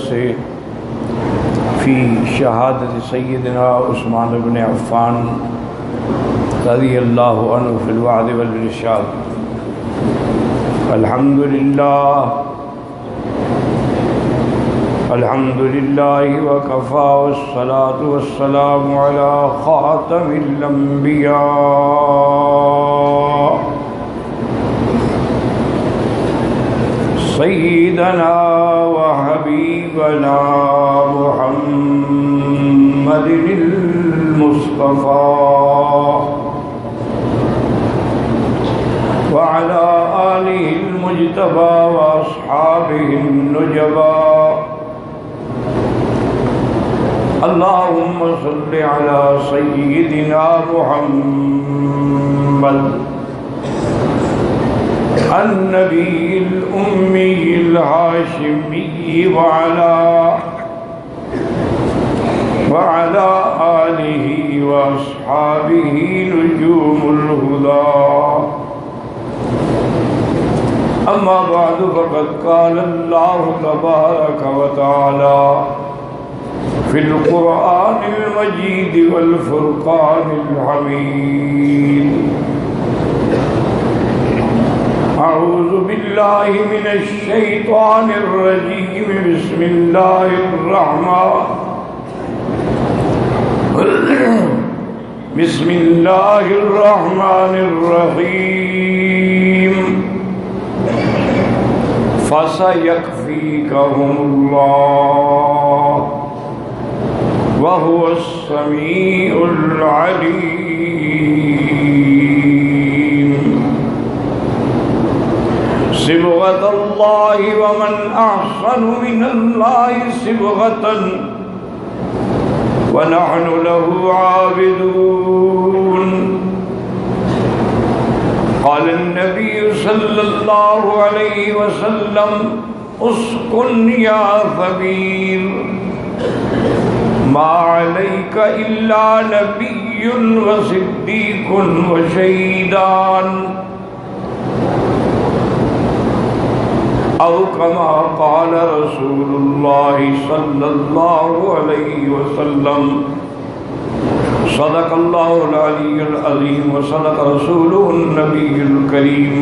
درس فی شہادت سیدنا عثمان بن عفان رضی اللہ عنہ فی الوعد والارشاد. الحمد للہ وکفا والصلاة والسلام علی خاتم الانبیاء سیدنا وحبیبنا محمد المصطفى وعلى آله المجتبى وأصحابه النجبى. اللهم صل على سيدنا محمد النبي الأمي الهاشمي وعلى آله وأصحابه نجوم الهدى. أما بعد فقد قال الله تبارك وتعالى في القرآن المجيد والفرقان الحميد. أعوذ بالله من الشيطان الرجيم. بسم الله الرحمن الرحيم. فسيكفيكهم الله وهو السميع العليم. صبغة الله ومن أحسن من الله صبغة ونحن له عابدون. قال النبي صلى الله عليه وسلم اسكن يا ثبير ما عليك إلا نبي وصديق وشهيدان أو كما قال رسول الله صلى الله عليه وسلم. صدق الله العلي العظيم وصدق رسوله النبي الكريم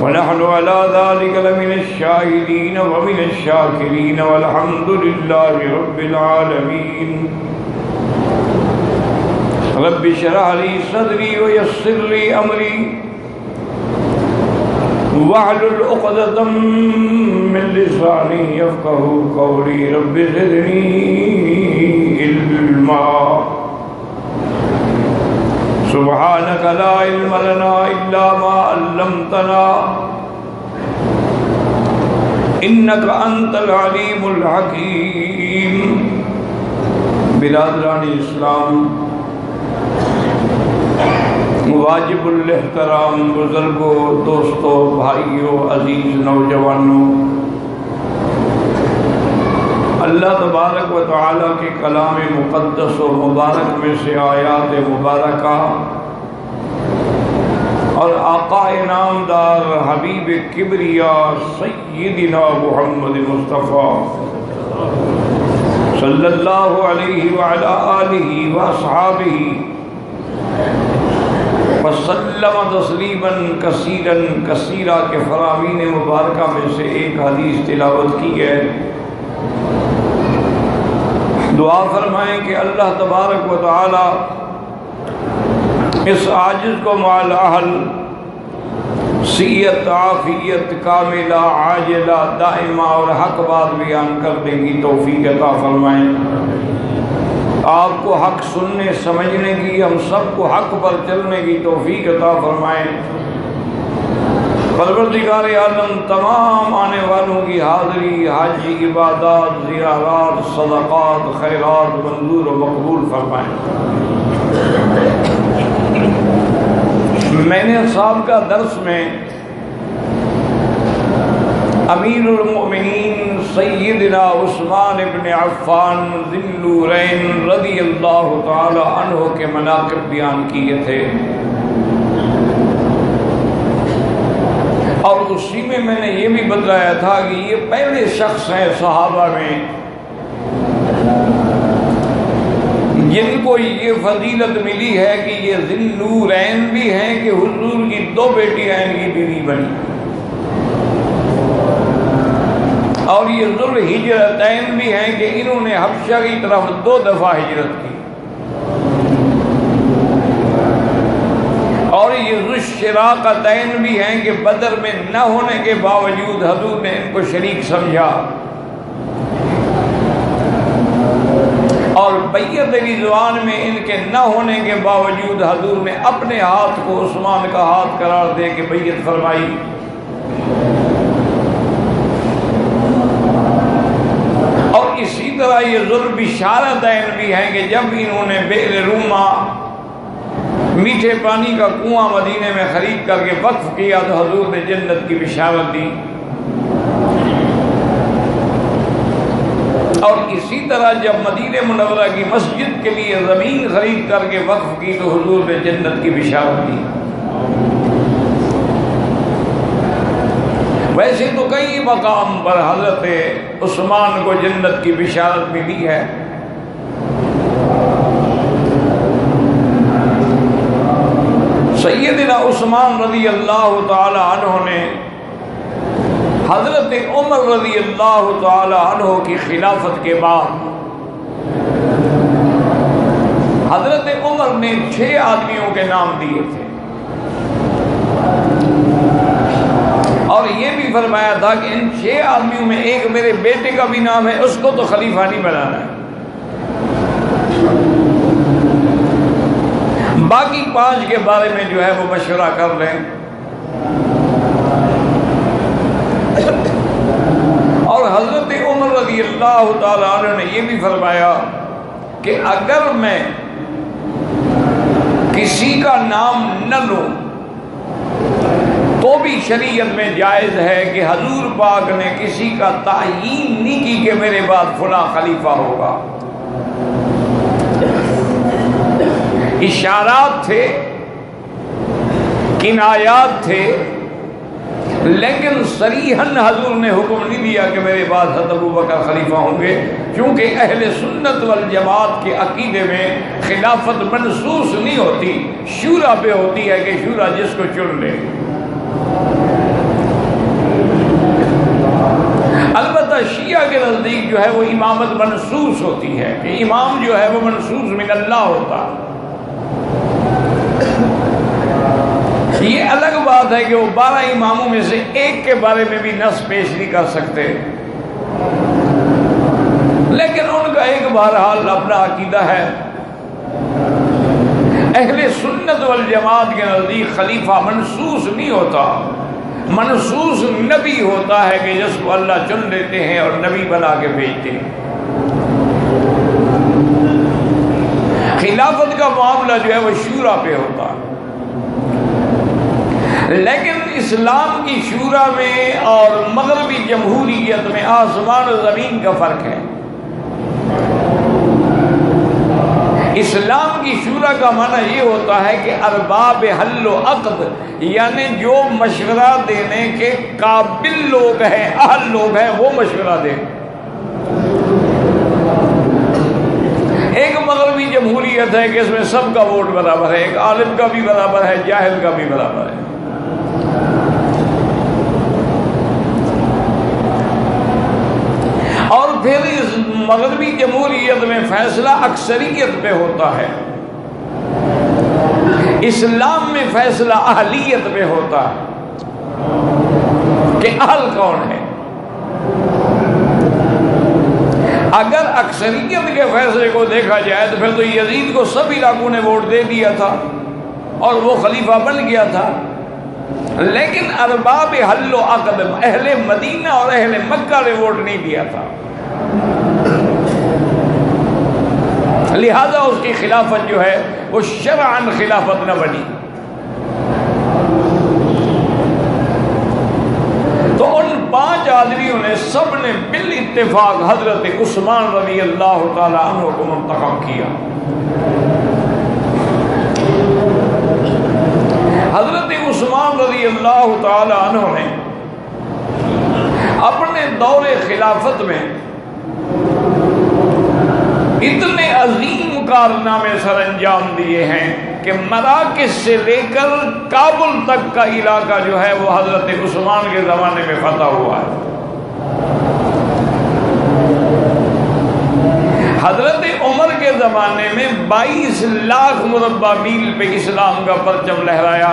ونحن على ذلك لمن الشاهدين ومن الشاكرين والحمد لله رب العالمين. رب اشرح لي صدري ويسر لي أمري واحلل عقدة من لساني يفقهوا قولي. رب زدني علما. سبحانك لا علم لنا إلا ما علمتنا إنك أنت العليم الحكيم. برادران اسلام، واجب الاحترام بزرگوں، دوستوں، بھائیوں، عزیز نوجوانوں، اللہ تبارک و تعالیٰ کے کلام مقدس و مبارک میں سے آیات مبارکہ اور آقا نامدار حبیب کبریا سیدنا محمد مصطفیٰ صلی اللہ علیہ وعلی آلہ واصحابہ وسلم تسلیما کثیرا کثیرا کے فرامین مبارکہ میں سے ایک حدیث تلاوت کی ہے. دعا فرمائیں کہ اللہ تبارک و تعالی اس عاجز کو مال اہل صحت عافیت کاملہ عاجلہ دائمہ اور حق بات بیان کرنے کی توفیق عطا فرمائیں. آپ کو حق سننے سمجھنے کی، ہم سب کو حق پر چلنے کی توفیق عطا فرمائیں. پروردگار عالم تمام آنے والوں کی حاضری، حج، عبادات، زیارات، صدقات، خیرات منظور و مقبول فرمائیں. میں نے سابقہ درس میں امیر المؤمنین سیدنا عثمان بن عفان ذی النورین رضی اللہ تعالی عنہ کے مناقب بیان کیے تھے. اور اسی میں نے یہ بھی بتلایا تھا کہ یہ پہلے شخص ہیں صحابہ میں جن کو یہ فضیلت ملی ہے کہ یہ ذی النورین بھی ہیں کہ حضور کی 2 بیٹیاں ان کی بیوی بنی، اور یہ ذو الہجرتین بھی ہیں کہ انہوں نے حبشہ کی طرف 2 دفعہ ہجرت کی، اور یہ ذو الشراقتین بھی ہیں کہ بدر میں نہ ہونے کے باوجود حضور نے ان کو شریک سمجھا، اور بیعت رضوان میں ان کے نہ ہونے کے باوجود حضور نے اپنے ہاتھ کو عثمان کا ہاتھ قرار دے کے بیعت فرمائی۔ اور اسی طرح یہ ذو البشارتین بھی ہیں کہ جب انہوں نے بئر روما میٹھے پانی کا کنواں مدینے میں خرید کر کے وقف کیا تو حضور نے جنت کی بشارت دی، اور اسی طرح جب مدینہ منورہ کی مسجد کے لیے زمین خرید کر کے وقف کی تو حضور نے جنت کی بشارت دی۔ ویسے تو کئی مقام پر حضرت عثمان کو جنت کی بشارت ملی ہے، سیدنا عثمان رضی اللہ تعالی عنہ نے حضرت عمر رضی اللہ تعالی عنہ کی خلافت کے بعد حضرت عمر نے 6 آدمیوں کے نام دیے تھے، اور یہ بھی فرمایا تھا کہ ان 6 آدمیوں میں ایک میرے بیٹے کا بھی نام ہے، اس کو تو خلیفہ نہیں بنانا ہے، باقی 5 کے بارے میں جو ہے وہ مشورہ کر لیں۔ اور حضرت عمر رضی اللہ تعالیٰ عنہ نے یہ بھی فرمایا کہ اگر میں کسی کا نام نہ لوں تو بھی شریعت میں جائز ہے کہ حضور پاک نے کسی کا تعیین نہیں کی کہ میرے بعد فلاں خلیفہ ہوگا۔ اشارات تھے، کنایات تھے، لیکن صریحاً حضور نے حکم نہیں دیا کہ میرے بعد حضرت ابوبکر خلیفہ ہوں گے، کیونکہ اہل سنت والجماعت کے عقیدے میں خلافت منصوص نہیں ہوتی، شورا پہ ہوتی ہے کہ شورا جس کو چن لے۔ البتہ شیعہ کے نزدیک جو ہے وہ امامت منصوص ہوتی ہے کہ امام جو ہے وہ منصوص من اللہ ہوتا ہے۔ یہ الگ بات ہے کہ وہ 12 اماموں میں سے ایک کے بارے میں بھی نص پیش نہیں کر سکتے، لیکن ان کا ایک بہرحال اپنا عقیدہ ہے۔ اہل سنت والجماعت کے نزدیک خلیفہ منصوص نہیں ہوتا، منصوص نبی ہوتا ہے کہ جس کو اللہ چن لیتے ہیں اور نبی بنا کے بھیجتے ہیں۔ خلافت کا معاملہ جو ہے وہ شورا پہ ہوتا ہے، لیکن اسلام کی شورا میں اور مغربی جمہوریت میں آسمان و زمین کا فرق ہے۔ اسلام کی شورا کا معنی یہ ہوتا ہے کہ ارباب حل و عقد، یعنی جو مشورہ دینے کے قابل لوگ ہیں، اہل لوگ ہیں، وہ مشورہ دیں۔ ایک مغربی جمہوریت ہے کہ اس میں سب کا ووٹ برابر ہے، ایک عالم کا بھی برابر ہے، جاہل کا بھی برابر ہے۔ اور پھر اس مغربی جمہوریت میں فیصلہ اکثریت پہ ہوتا ہے، اسلام میں فیصلہ اہلیت پہ ہوتا ہے کہ اہل کون ہے۔ اگر اکثریت کے فیصلے کو دیکھا جائے تو پھر تو یزید کو سب علاقوں نے ووٹ دے دیا تھا اور وہ خلیفہ بن گیا تھا، لیکن ارباب حل و عقد اہل مدینہ اور اہل مکہ نے ووٹ نہیں دیا تھا، لہذا اس کی خلافت جو ہے وہ شرعاً خلافت نہ بنی۔ تو ان 5 آدمیوں نے سب نے بالاتفاق حضرت عثمان رضی اللہ تعالی عنہ کو منتخب کیا۔ حضرت عثمان رضی اللہ تعالی عنہ نے اپنے دور خلافت میں اتنے عظیم کارنامے سر انجام دیے ہیں کہ مراکش سے لے کر کابل تک کا علاقہ جو ہے وہ حضرت عثمان کے زمانے میں فتح ہوا ہے۔ حضرت عمر کے زمانے میں 22 لاکھ مربع میل پہ اسلام کا پرچم لہرایا،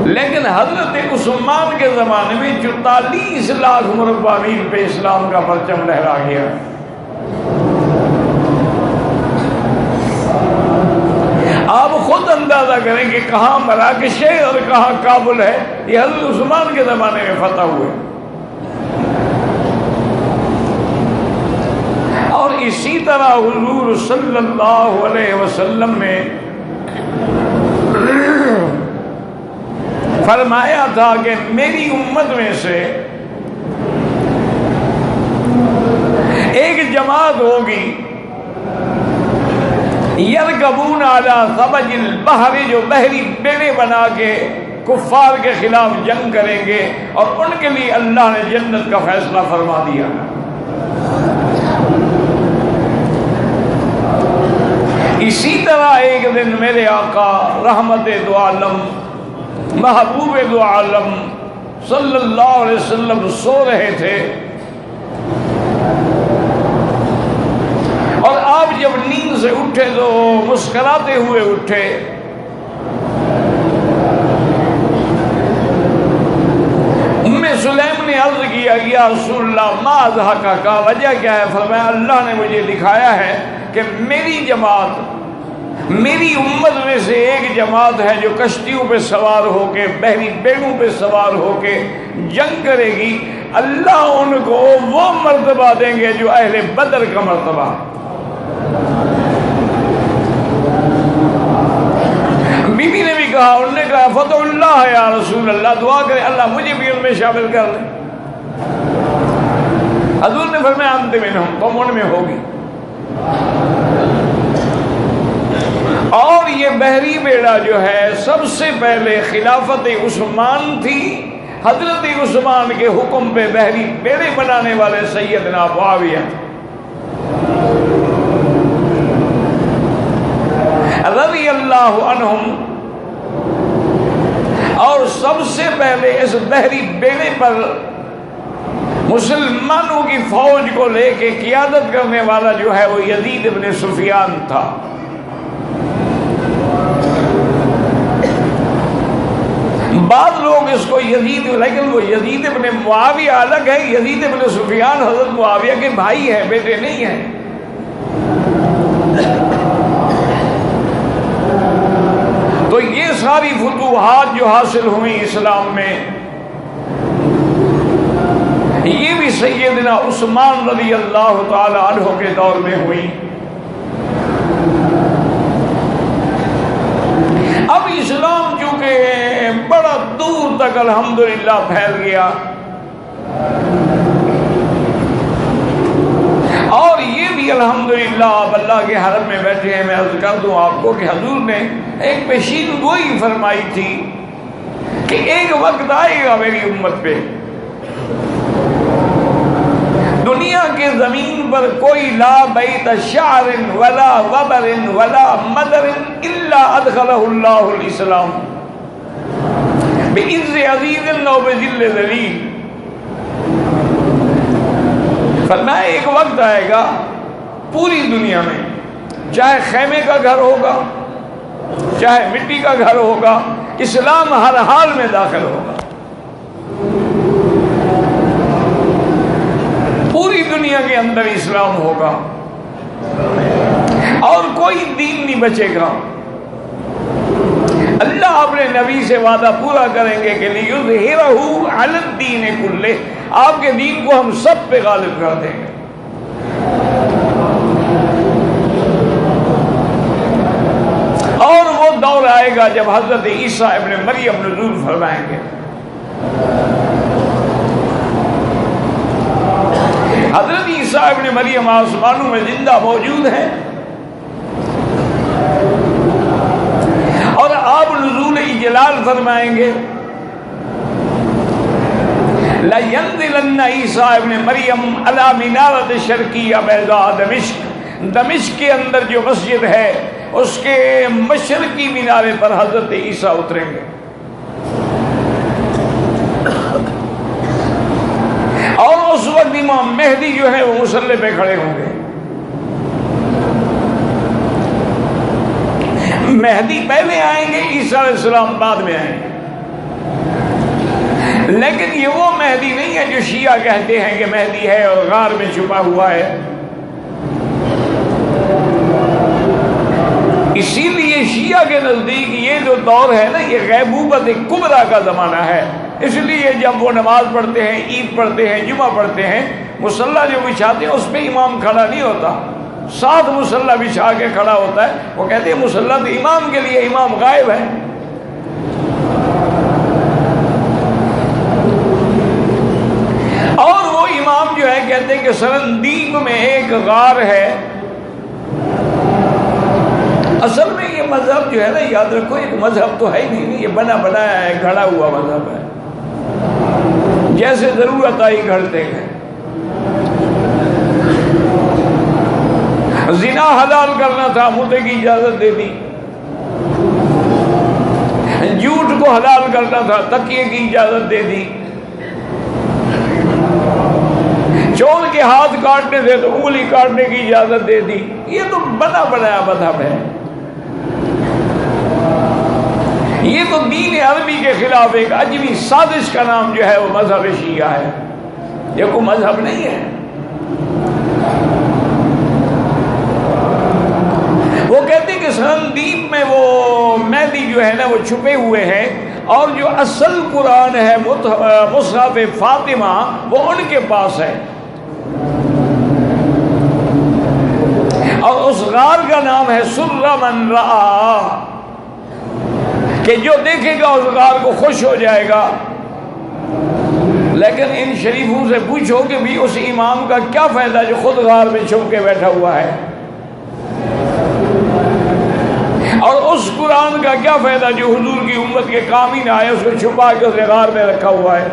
لیکن حضرت عثمان کے زمانے میں 44 لاکھ مربع میل پہ اسلام کا پرچم لہرا گیا۔ آپ خود اندازہ کریں کہ کہاں مراکش ہے اور کہاں کابل ہے، یہ حضرت عثمان کے زمانے میں فتح ہوئے۔ اور اسی طرح حضور صلی اللہ علیہ وسلم نے فرمایا تھا کہ میری امت میں سے ایک جماعت ہوگی یرکبون علی ثبج البحر، جو بحری بیڑے بنا کے کفار کے خلاف جنگ کریں گے، اور ان کے لیے اللہ نے جنت کا فیصلہ فرما دیا۔ اسی طرح ایک دن میرے آقا رحمت دو عالم محبوب دو عالم صلی اللہ علیہ وسلم سو رہے تھے، اور آپ جب نیند سے اٹھے تو مسکراتے ہوئے اٹھے۔ ام سلیم نے عرض کیا یا رسول اللہ ما اضحکک، کا وجہ کیا ہے؟ فرمایا اللہ نے مجھے دکھایا ہے کہ میری جماعت، میری امت میں سے ایک جماعت ہے جو کشتیوں پہ سوار ہو کے، بحری بیڑوں پہ سوار ہو کے جنگ کرے گی، اللہ ان کو وہ مرتبہ دیں گے جو اہل بدر کا مرتبہ۔ بی بی نے بھی کہا، انہوں نے کہا فتح اللہ یا رسول اللہ، دعا کرے اللہ مجھے بھی ان میں شامل کر لیں۔ حضور نے فرمایا انت منہم، تم ان میں ہوگی۔ اور یہ بحری بیڑا جو ہے سب سے پہلے خلافت عثمان تھی، حضرت عثمان کے حکم پہ بحری بیڑے بنانے والے سیدنا معاویہ، رضی اللہ عنہم، اور سب سے پہلے اس بحری بیڑے پر مسلمانوں کی فوج کو لے کے قیادت کرنے والا جو ہے وہ یزید ابن سفیان تھا۔ بعض لوگ اس کو یزید، لیکن وہ یزید ابن معاویہ الگ ہے، یزید ابن سفیان حضرت معاویہ کے بھائی ہیں، بیٹے نہیں ہیں۔ تو یہ ساری فتوحات جو حاصل ہوئی اسلام میں، یہ بھی سیدنا عثمان رضی اللہ تعالی عنہ کے دور میں ہوئی۔ اب اسلام چونکہ بڑا دور تک الحمدللہ پھیل گیا، اور یہ بھی الحمدللہ آپ اللہ کے حرم میں بیٹھے ہیں۔ میں عرض کر دوں آپ کو کہ حضور نے ایک پیشین گوئی فرمائی تھی کہ ایک وقت آئے گا میری امت پہ، دنیا کے زمین پر کوئی لا بیت شعر ولا وبر ولا مدر الا ادخلہ اللہ الاسلام بعز عزیز و بذل ذلیل۔ فرمایا ایک وقت آئے گا پوری دنیا میں، چاہے خیمے کا گھر ہوگا، چاہے مٹی کا گھر ہوگا، اسلام ہر حال میں داخل ہوگا۔ پوری دنیا کے اندر اسلام ہوگا اور کوئی دین نہیں بچے گا۔ اللہ اپنے نبی سے وعدہ پورا کریں گے کہ لِيُظْهِرَهُ عَلَى الدِّينِ كُلِّهِ، آپ کے دین کو ہم سب پہ غالب کر دیں گے۔ اور وہ دور آئے گا جب حضرت عیسیٰ ابن مریم نزول فرمائیں گے۔ حضرت عیسیٰ ابن مریم آسمانوں میں زندہ موجود ہیں، اور جلال فرمائیں گے لَيَنزِلَنَّ عیسیٰ ابن مریم علی منارۃ شرقیہ بیضاء دمشق کے اندر جو مسجد ہے اس کے مشرقی مینارے پر حضرت عیسیٰ اتریں گے، اور اس وقت امام مہدی جو ہے وہ مصلی پہ کھڑے ہوں گے۔ مہدی پہلے آئیں گے، عیسیٰ علیہ السلام بعد میں آئیں گے، لیکن یہ وہ مہدی نہیں ہے جو شیعہ کہتے ہیں کہ مہدی ہے اور غار میں چھپا ہوا ہے۔ اسی لیے شیعہ کے نزدیک یہ جو دور ہے نا، یہ غیبوبت کبریٰ کا زمانہ ہے۔ اس لیے جب وہ نماز پڑھتے ہیں، عید پڑھتے ہیں، جمعہ پڑھتے ہیں، مصلی جو بچھاتے ہیں اس پہ امام کھڑا نہیں ہوتا، ساتھ مصلی بچھا کے کھڑا ہوتا ہے۔ وہ کہتے ہیں مصلی تو امام کے لیے، امام غائب ہے۔ اور وہ امام جو ہے کہتے ہیں کہ سرندیب میں ایک غار ہے۔ اصل میں یہ مذہب جو ہے نا، یاد رکھو ایک مذہب تو ہے ہی نہیں، یہ بنا بنایا ہے، گھڑا ہوا مذہب ہے، جیسے ضرورت آئی گھڑتے گئے۔ زنا حلال کرنا تھا، مردے کی اجازت دے دی۔ جھوٹ کو حلال کرنا تھا، تکیے کی اجازت دے دی۔ چور کے ہاتھ کاٹنے تھے تو انگلی کاٹنے کی اجازت دے دی۔ یہ تو بنا بنایا مذہب ہے، یہ تو دین عربی کے خلاف ایک عجیبی سازش کا نام جو ہے وہ مذہب شیعہ ہے، یہ کوئی مذہب نہیں ہے۔ وہ کہتے ہیں کہ سرندیپ میں وہ مہدی جو ہے نا وہ چھپے ہوئے ہیں، اور جو اصل قرآن ہے مصحف فاطمہ وہ ان کے پاس ہے، اور اس غار کا نام ہے سر من رآ، کہ جو دیکھے گا اس غار کو خوش ہو جائے گا۔ لیکن ان شریفوں سے پوچھو کہ بھی اس امام کا کیا فائدہ جو خود غار میں چھپ کے بیٹھا ہوا ہے، اور اس قرآن کا کیا فائدہ جو حضور کی امت کے کام ہی نہ آئے، اس کو چھپا کے اسے غار میں رکھا ہوا ہے۔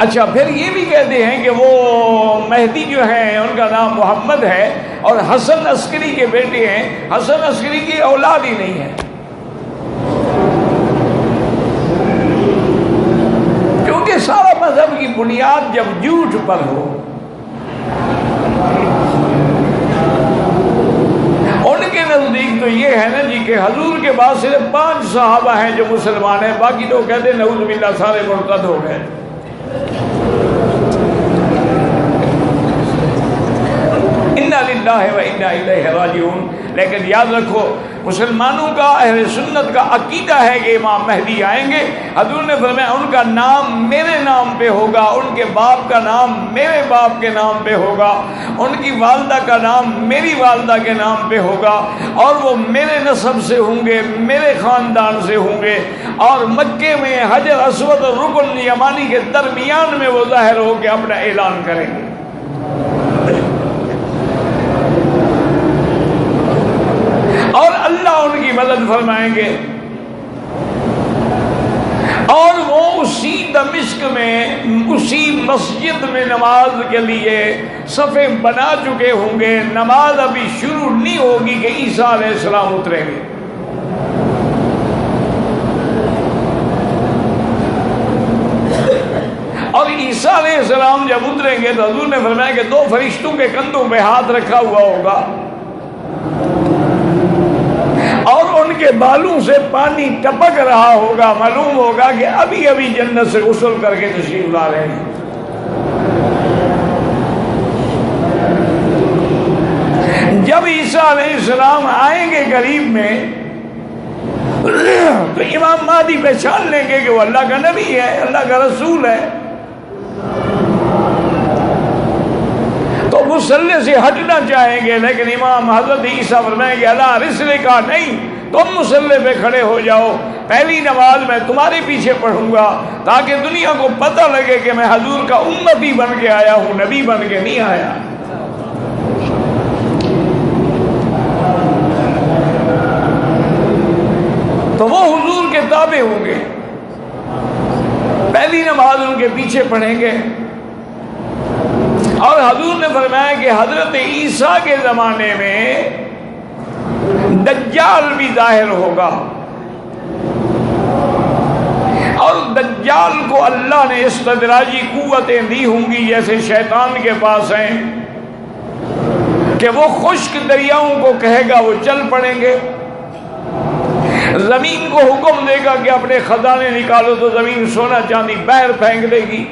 اچھا، پھر یہ بھی کہتے ہیں کہ وہ مہدی جو ہیں ان کا نام محمد ہے، اور حسن عسکری کے بیٹے ہیں۔ حسن عسکری کی اولاد ہی نہیں ہے، کیونکہ سارا مذہب کی بنیاد جب جھوٹ پر ہو، ان کے نزدیک تو یہ ہے نا جی کہ حضور کے بعد صرف 5 صحابہ ہیں جو مسلمان ہیں، باقی تو کہتے ہیں نعوذ باللہ سارے مرتد ہو گئے۔ انا للہ و انا الیہ راجعون۔ لیکن یاد رکھو مسلمانوں کا، اہل سنت کا عقیدہ ہے کہ امام مہدی آئیں گے۔ حضور نے فرمایا ان کا نام میرے نام پہ ہوگا، ان کے باپ کا نام میرے باپ کے نام پہ ہوگا، ان کی والدہ کا نام میری والدہ کے نام پہ ہوگا، اور وہ میرے نسب سے ہوں گے، میرے خاندان سے ہوں گے، اور مکے میں حجر اسود اور رکن یمانی کے درمیان میں وہ ظاہر ہو کے اپنا اعلان کریں گے۔ اور اللہ ان کی مدد فرمائیں گے، اور وہ اسی دمشق میں، اسی مسجد میں نماز کے لیے صفیں بنا چکے ہوں گے۔ نماز ابھی شروع نہیں ہوگی کہ عیسیٰ علیہ السلام اتریں گے۔ اور عیسیٰ علیہ السلام جب اتریں گے تو حضور نے فرمایا کہ 2 فرشتوں کے کندھوں پہ ہاتھ رکھا ہوا ہوگا، اور ان کے بالوں سے پانی ٹپک رہا ہوگا، معلوم ہوگا کہ ابھی ابھی جنت سے غسل کر کے تشریف لا رہے ہیں۔ جب عیسیٰ علیہ السلام آئیں گے قریب میں تو امام مہدی پہچان لیں گے کہ وہ اللہ کا نبی ہے، اللہ کا رسول ہے، تو مصلی سے ہٹنا چاہیں گے، لیکن امام حضرت عیسیٰ فرمائیں گے اللہ رسل کا نہیں، تم مصلی پہ کھڑے ہو جاؤ، پہلی نماز میں تمہارے پیچھے پڑھوں گا تاکہ دنیا کو پتہ لگے کہ میں حضور کا امتی بن کے آیا ہوں، نبی بن کے نہیں آیا۔ تو وہ حضور کے تابع ہوں گے، پہلی نماز ان کے پیچھے پڑھیں گے۔ اور حضور نے فرمایا کہ حضرت عیسیٰ کے زمانے میں دجال بھی ظاہر ہوگا، اور دجال کو اللہ نے استدراجی قوتیں دی ہوں گی جیسے شیطان کے پاس ہیں، کہ وہ خشک دریاؤں کو کہے گا وہ چل پڑیں گے، زمین کو حکم دے گا کہ اپنے خزانے نکالو تو زمین سونا چاندی باہر پھینک دے گی۔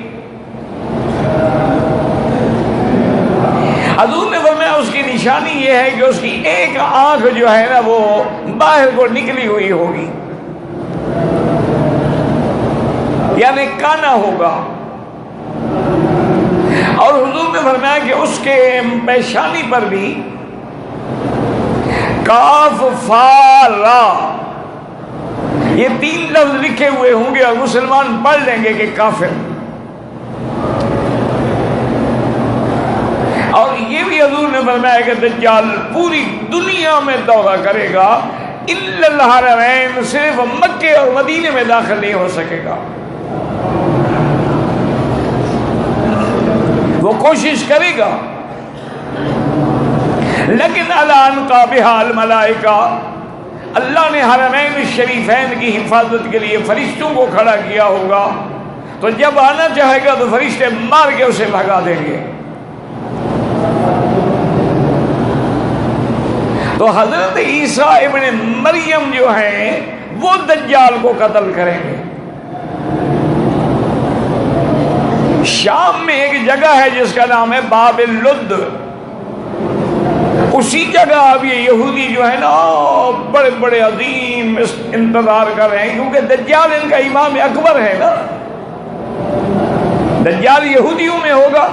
حضور نے فرمایا اس کی نشانی یہ ہے کہ اس کی ایک آنکھ جو ہے نا وہ باہر کو نکلی ہوئی ہوگی، یعنی کانا ہوگا۔ اور حضور نے فرمایا کہ اس کے پیشانی پر بھی کاف فا را یہ 3 لفظ لکھے ہوئے ہوں گے، اور مسلمان پڑھ لیں گے کہ کافر۔ اور یہ بھی حضور نے فرمایا کہ دجال پوری دنیا میں دورہ کرے گا الا الحرمین، صرف مکے اور مدینے میں داخل نہیں ہو سکے گا۔ وہ کوشش کرے گا، لیکن اعلان کا بحال ملائکہ، اللہ نے حرمین شریفین کی حفاظت کے لیے فرشتوں کو کھڑا کیا ہوگا، تو جب آنا چاہے گا تو فرشتے مار کے اسے بھگا دیں گے۔ تو حضرت عیسیٰ ابن مریم جو ہیں وہ دجال کو قتل کریں گے۔ شام میں ایک جگہ ہے جس کا نام ہے باب اللد، اسی جگہ اب یہ یہودی جو ہے نا بڑے بڑے عظیم انتظار کر رہے ہیں، کیونکہ دجال ان کا امام اکبر ہے نا، دجال یہودیوں میں ہوگا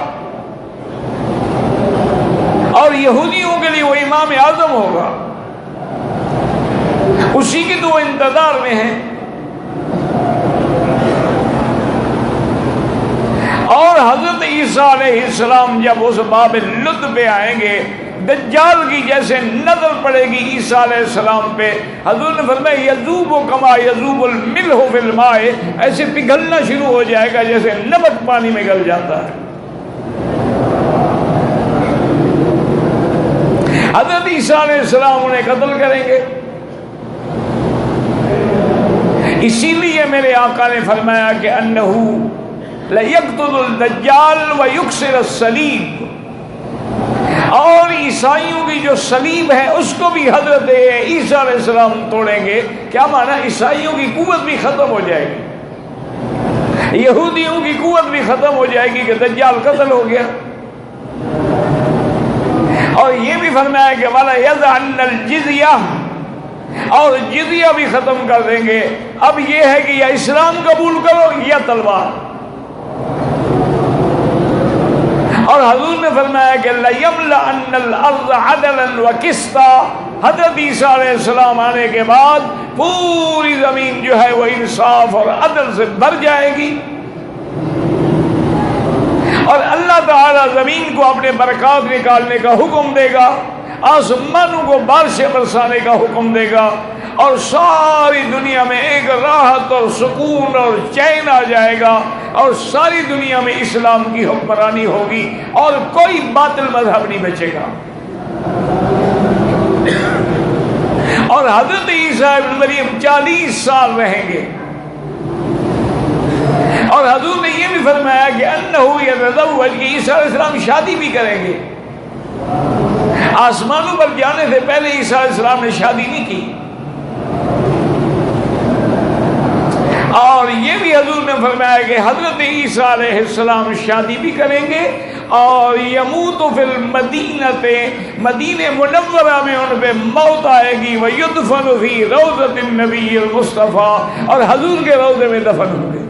اور یہودیوں کے لیے وہ امام اعظم ہوگا، اسی کے تو انتظار میں ہیں۔ اور حضرت عیسیٰ علیہ السلام جب اس باب لد پہ آئیں گے، دجال کی جیسے نظر پڑے گی عیسیٰ علیہ السلام پہ، حضور نے فرمایا یذوب کما یذوب الملح فی الماء، ایسے پگھلنا شروع ہو جائے گا جیسے نمک پانی میں گل جاتا ہے۔ حضرت عیسیٰ علیہ السلام انہیں قتل کریں گے۔ اسی لیے میرے آقا نے فرمایا کہ انہو لیقتل الدجال ویکسر الصلیب، اور عیسائیوں کی جو صلیب ہے اس کو بھی حضرت عیسیٰ علیہ السلام توڑیں گے۔ کیا معنی؟ عیسائیوں کی قوت بھی ختم ہو جائے گی، یہودیوں کی قوت بھی ختم ہو جائے گی کہ دجال قتل ہو گیا۔ اور یہ بھی فرمایا کہ والا یضعن الجزیہ، اور جزیہ بھی ختم کر دیں گے۔ اب یہ ہے کہ یا اسلام قبول کرو یا تلوار۔ اور حضور نے فرمایا کہ لَيَمْلَأَنَّ الْأَرْضَ عَدْلًا وَقِسْطًا، حضرت عیسیٰ علیہ السلام آنے کے بعد پوری زمین جو ہے وہ انصاف اور عدل سے بھر جائے گی، اور اللہ تعالیٰ زمین کو اپنے برکات نکالنے کا حکم دے گا، آسمانوں کو بارشیں برسانے کا حکم دے گا، اور ساری دنیا میں ایک راحت اور سکون اور چین آ جائے گا، اور ساری دنیا میں اسلام کی حکمرانی ہوگی، اور کوئی باطل مذہب نہیں بچے گا۔ اور حضرت عیسیٰ ابن مریم 40 سال رہیں گے، اور حضور نے یہ بھی فرمایا کہ انہو یتزوج، کہ عیسیٰ علیہ السلام شادی بھی کریں گے۔ آسمانوں پر جانے سے پہلے عیسیٰ علیہ السلام نے شادی نہیں کی۔ اور یہ بھی حضور نے فرمایا کہ حضرت عیسیٰ علیہ السلام شادی بھی کریں گے، اور یموت فی المدینہ، مدینہ منورہ میں ان پہ موت آئے گی، ویدفن فی روضۃ النبی المصطفیٰ، اور حضور کے روضے میں دفن ہوں گے۔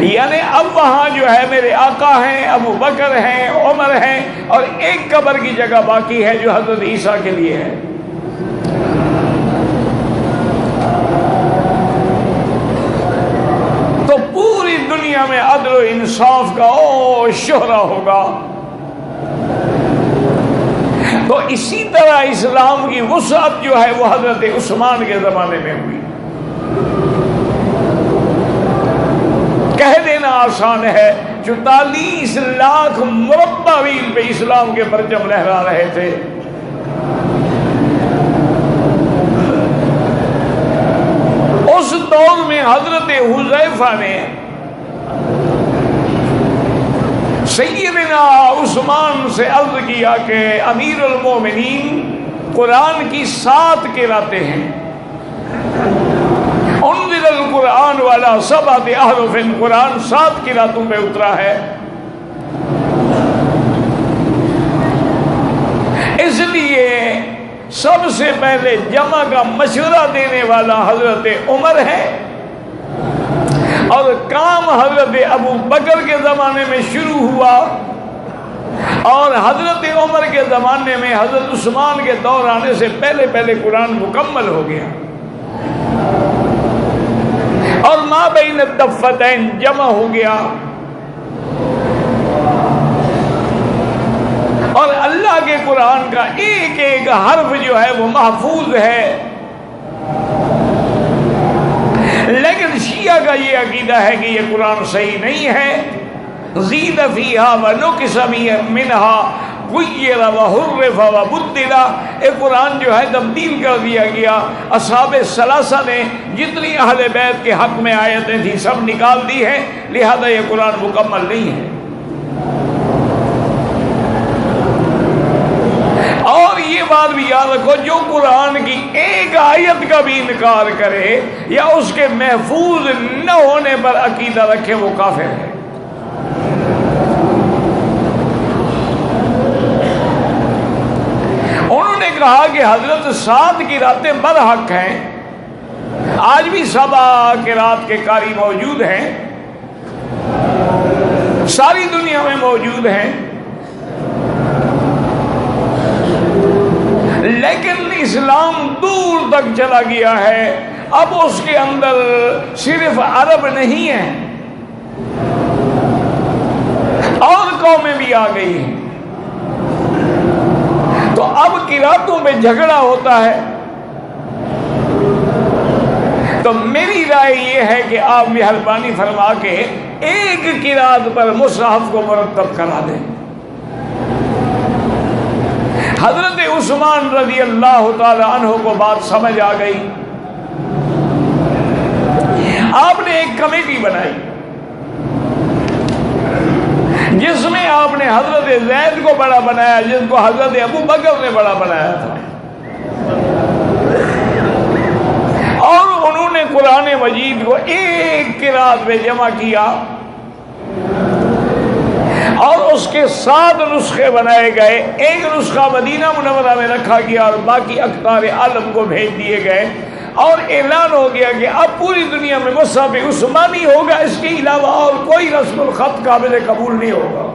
یعنی اب وہاں جو ہے میرے آقا ہیں، ابو بکر ہیں، عمر ہیں، اور ایک قبر کی جگہ باقی ہے جو حضرت عیسیٰ کے لیے ہے۔ تو پوری دنیا میں عدل و انصاف کا شہرا ہوگا۔ تو تو اسی طرح اسلام کی وسعت جو ہے وہ حضرت عثمان کے زمانے میں ہوئی. کہہ دینا آسان ہے 44 لاکھ مربع میل پہ اسلام کے پرچم لہرا رہے تھے. اس دور میں حضرت حذیفہ نے سیدنا عثمان سے عرض کیا کہ امیر المومنین قرآن کی 7 قراتیں ہیں. انزل القرآن والا 7 احرف، قرآن 7 قراتوں پہ اترا ہے. اس لیے سب سے پہلے جمع کا مشورہ دینے والا حضرت عمر ہے، اور کام حضرت ابو بکر کے زمانے میں شروع ہوا، اور حضرت عمر کے زمانے میں حضرت عثمان کے دور آنے سے پہلے پہلے قرآن مکمل ہو گیا، اور ما بین الدفتین جمع ہو گیا. اور اللہ کے قرآن کا ایک ایک حرف جو ہے وہ محفوظ ہے. لیکن شیعہ کا یہ عقیدہ ہے کہ یہ قرآن صحیح نہیں ہے. زید فیہا ونقص منہا غیر وحرف وبدل، ایک قرآن جو ہے تبدیل کر دیا گیا. اصحاب ثلاثہ نے جتنی اہل بیت کے حق میں آیتیں تھیں سب نکال دی ہے، لہذا یہ قرآن مکمل نہیں ہے. اور یہ بات بھی یاد رکھو، جو قرآن کی ایک آیت کا بھی انکار کرے یا اس کے محفوظ نہ ہونے پر عقیدہ رکھے وہ کافر ہے. انہوں نے کہا کہ حضرت 7 قراتیں برحق ہیں. آج بھی 7 قرات کے قاری موجود ہیں، ساری دنیا میں موجود ہیں. لیکن اسلام دور تک چلا گیا ہے. اب اس کے اندر صرف عرب نہیں ہے، اور قومیں بھی آ گئی ہیں. تو اب قراتوں میں جھگڑا ہوتا ہے. تو میری رائے یہ ہے کہ آپ مہربانی فرما کے ایک قرات پر مصحف کو مرتب کرا دیں. حضرت عثمان رضی اللہ تعالی عنہ کو بات سمجھ آ گئی. آپ نے ایک کمیٹی بنائی جس میں آپ نے حضرت زید کو بڑا بنایا، جس کو حضرت ابو بکر نے بڑا بنایا تھا، اور انہوں نے قرآن مجید کو ایک قرات میں جمع کیا، اور اس کے 7 نسخے بنائے گئے. ایک نسخہ مدینہ منورہ میں رکھا گیا اور باقی اقطار عالم کو بھیج دیے گئے، اور اعلان ہو گیا کہ اب پوری دنیا میں مصحف عثمانی ہوگا، اس کے علاوہ اور کوئی رسم الخط قابل قبول نہیں ہوگا.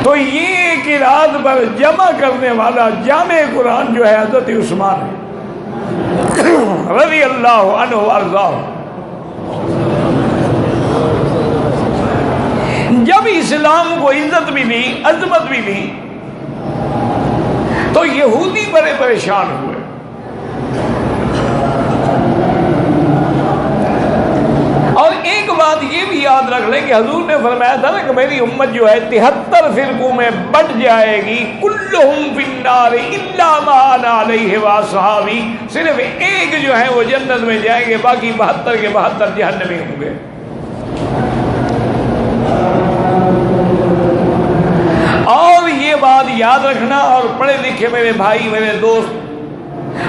تو یہ قرات پر جمع کرنے والا جامع قرآن جو ہے حضرت عثمان ہے رضی اللہ عنہ وارضاہ. جب اسلام کو عزت بھی دی، عظمت بھی دی، تو یہودی بڑے پریشان ہوئے. اور ایک بات یہ بھی یاد رکھ لیں کہ حضور نے فرمایا تھا نا کہ میری امت جو ہے 73 فرقوں میں بٹ جائے گی، کلہم فی النار الا ما انا علیہ واصحابی. صرف ایک جو ہے وہ جنت میں جائیں گے، باقی 72 کے 72 جہنمی ہوں گے. اور یہ بات یاد رکھنا، اور پڑھے لکھے میرے بھائی میرے دوست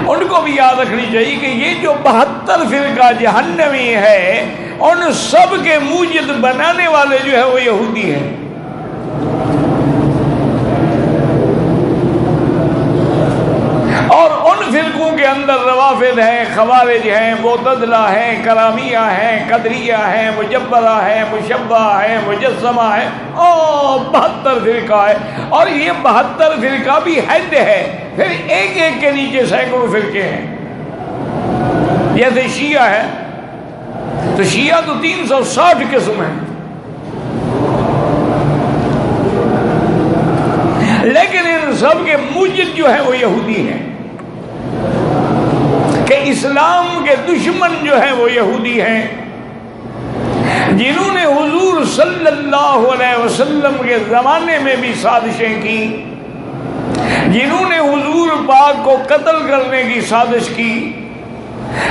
ان کو بھی یاد رکھنی چاہیے کہ یہ جو 72 فرقہ جہنمی ہے، ان سب کے موجد بنانے والے جو ہے وہ یہودی ہیں. اور ان فرقوں کے اندر روافض ہیں، خوارج ہیں، معتزلہ ہیں، کرامیہ ہیں، قدریہ ہیں، مجبرہ ہیں، مشبہ ہیں، مجسمہ ہیں، اور 72 فرقہ ہے. اور یہ 72 فرقہ بھی حد ہے، پھر ایک ایک کے نیچے سینکڑوں فرقے ہیں. جیسے شیعہ ہے تو شیعہ تو 360 قسم ہیں، مفسد جو ہے وہ یہودی ہیں، کہ اسلام کے دشمن جو ہے وہ یہودی ہیں، جنہوں نے حضور صلی اللہ علیہ وسلم کے زمانے میں بھی سازشیں کی، جنہوں نے حضور پاک کو قتل کرنے کی سازش کی،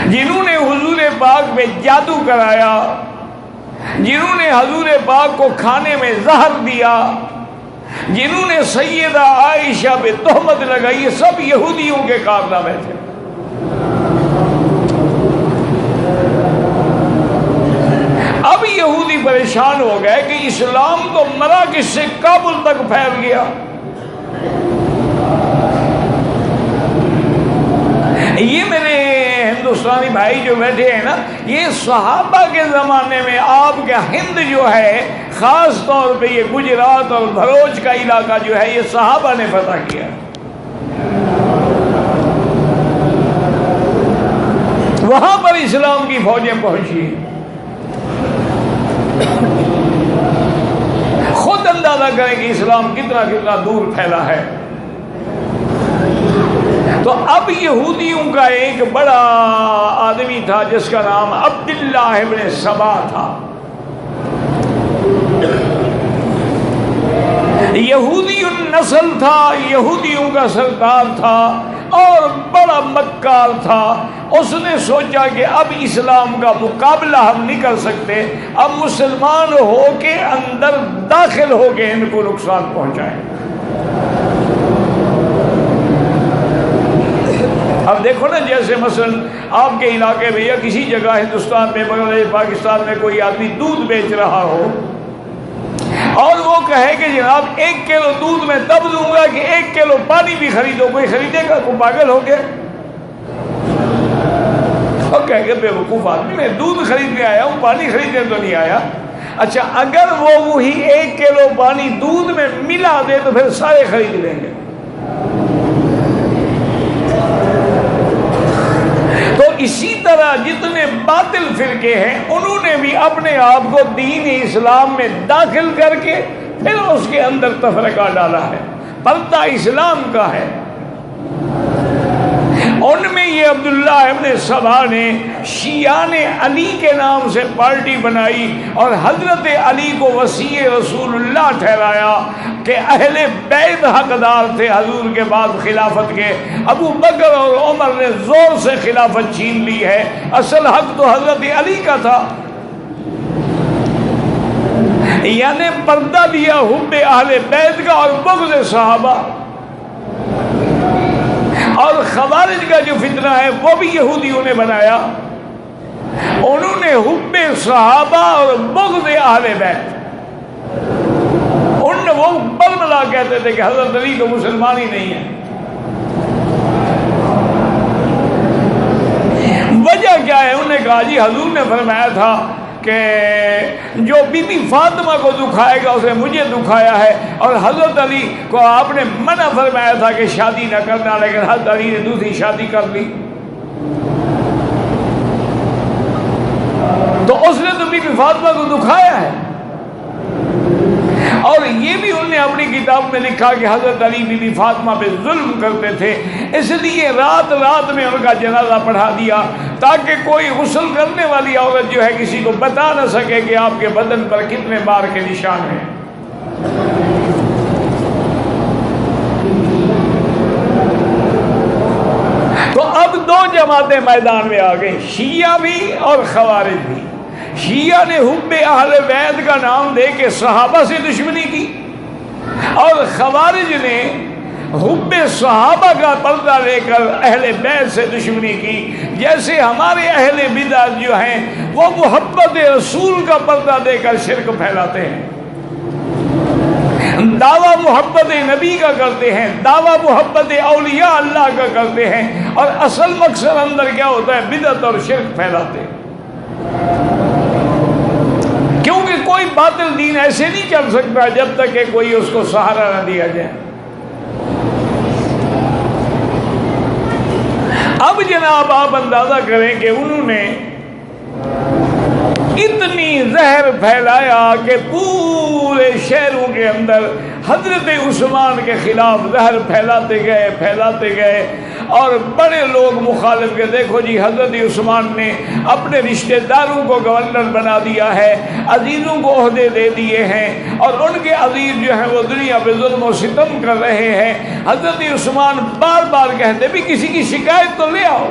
جنہوں نے حضور پاک پہ جادو کرایا، جنہوں نے حضور پاک کو کھانے میں زہر دیا، جنہوں نے سیدہ عائشہ پہ تہمت لگائی، یہ سب یہودیوں کے کارنامے تھے۔ اب یہودی پریشان ہو گئے کہ اسلام تو مراکش سے کابل تک پھیل گیا، یہ میرے ہندوستانی بھائی جو بیٹھے ہیں نا، یہ صحابہ کے زمانے میں آپ کا ہند جو ہے، خاص طور پہ یہ گجرات اور بھروچ کا علاقہ جو ہے، یہ صحابہ نے فتح کیا۔ وہاں پر اسلام کی فوجیں پہنچی۔ خود اندازہ کریں کہ اسلام کتنا دور پھیلا ہے۔ تو اب یہودیوں کا ایک بڑا آدمی تھا جس کا نام عبداللہ ابن سبا تھا، یہودی النسل تھا، یہودیوں کا سردار تھا اور بڑا مکار تھا۔ اس نے سوچا کہ اب اسلام کا مقابلہ ہم نہیں کر سکتے، اب مسلمان ہو کے اندر داخل ہو کے ان کو نقصان پہنچائیں۔ اب دیکھو نا، جیسے مثلا آپ کے علاقے میں یا کسی جگہ ہندوستان میں، بنگلہ دیش، پاکستان میں کوئی آدمی دودھ بیچ رہا ہو اور وہ کہے کہ جناب 1 کلو دودھ میں تب دوں گا کہ 1 کلو پانی بھی خریدو، کوئی خریدے گا؟ کوئی پاگل ہو گیا؟ اور کہے کہ بے وقوف آدمی، میں دودھ خریدنے آیا ہوں، پانی خریدنے تو نہیں آیا۔ اچھا، اگر وہ وہی 1 کلو پانی دودھ میں ملا دے تو پھر سارے خرید لیں گے۔ تو اسی طرح جتنے باطل فرقے ہیں، انہوں نے بھی اپنے آپ کو دین اسلام میں داخل کر کے پھر اس کے اندر تفرقہ ڈالا ہے۔ پردہ اسلام کا ہے۔ ان میں یہ عبداللہ ابن سبا نے شیعان علی کے نام سے پارٹی بنائی اور حضرت علی کو وصی رسول اللہ ٹھہرایا کہ اہل بیت حقدار تھے حضور کے بعد خلافت کے۔ ابو بکر اور عمر نے زور سے خلافت چھین لی ہے، اصل حق تو حضرت علی کا تھا۔ یعنی پردہ دیا حب اہل بیت کا اور بغض صحابہ۔ اور خوارج کا جو فتنہ ہے وہ بھی یہودیوں نے بنایا، انہوں نے حب صحابہ اور بغض اہل بیت، وہ برملا کہتے تھے کہ حضرت علی تو مسلمان ہی نہیں ہے۔ وجہ کیا ہے؟ انہوں نے کہا جی حضور نے فرمایا تھا کہ جو بی بی فاطمہ کو دکھائے گا اسے مجھے دکھایا ہے، اور حضرت علی کو آپ نے منع فرمایا تھا کہ شادی نہ کرنا، لیکن حضرت علی نے دوسری شادی کر لی۔ تو اس نے تو بی بی فاطمہ کو دکھایا ہے۔ اور یہ بھی انہوں نے اپنی کتاب میں لکھا کہ حضرت علی بی بی فاطمہ پہ ظلم کرتے تھے، اس لیے رات رات میں ان کا جنازہ پڑھا دیا تاکہ کوئی غسل کرنے والی عورت جو ہے کسی کو بتا نہ سکے کہ آپ کے بدن پر کتنے بار کے نشان ہیں۔ تو اب 2 جماعتیں میدان میں آ گئیں، شیعہ بھی اور خوارج بھی۔ شیعہ نے حب اہل بیت کا نام دے کے صحابہ سے دشمنی کی، اور خوارج نے حب صحابہ کا پردہ لے کر اہل بیت سے دشمنی کی۔ جیسے ہمارے اہل بدعت جو ہیں وہ محبت رسول کا پردہ دے کر شرک پھیلاتے ہیں، دعویٰ محبت نبی کا کرتے ہیں، دعویٰ محبت اولیاء اللہ کا کرتے ہیں، اور اصل مقصد اندر کیا ہوتا ہے؟ بدعت اور شرک پھیلاتے ہیں۔ کیونکہ کوئی باطل دین ایسے نہیں چل سکتا جب تک کہ کوئی اس کو سہارا نہ دیا جائے۔ اب جناب آپ اندازہ کریں کہ انہوں نے اتنی زہر پھیلایا کہ پورے شہروں کے اندر حضرت عثمان کے خلاف زہر پھیلاتے گئے اور بڑے لوگ مخالف کے دیکھو جی حضرت عثمان نے اپنے رشتہ داروں کو گورنر بنا دیا ہے، عزیزوں کو عہدے دے دیے ہیں اور ان کے عزیز جو ہیں وہ دنیا پہ ظلم و ستم کر رہے ہیں۔ حضرت عثمان بار بار کہتے بھی کسی کی شکایت تو لے آؤ،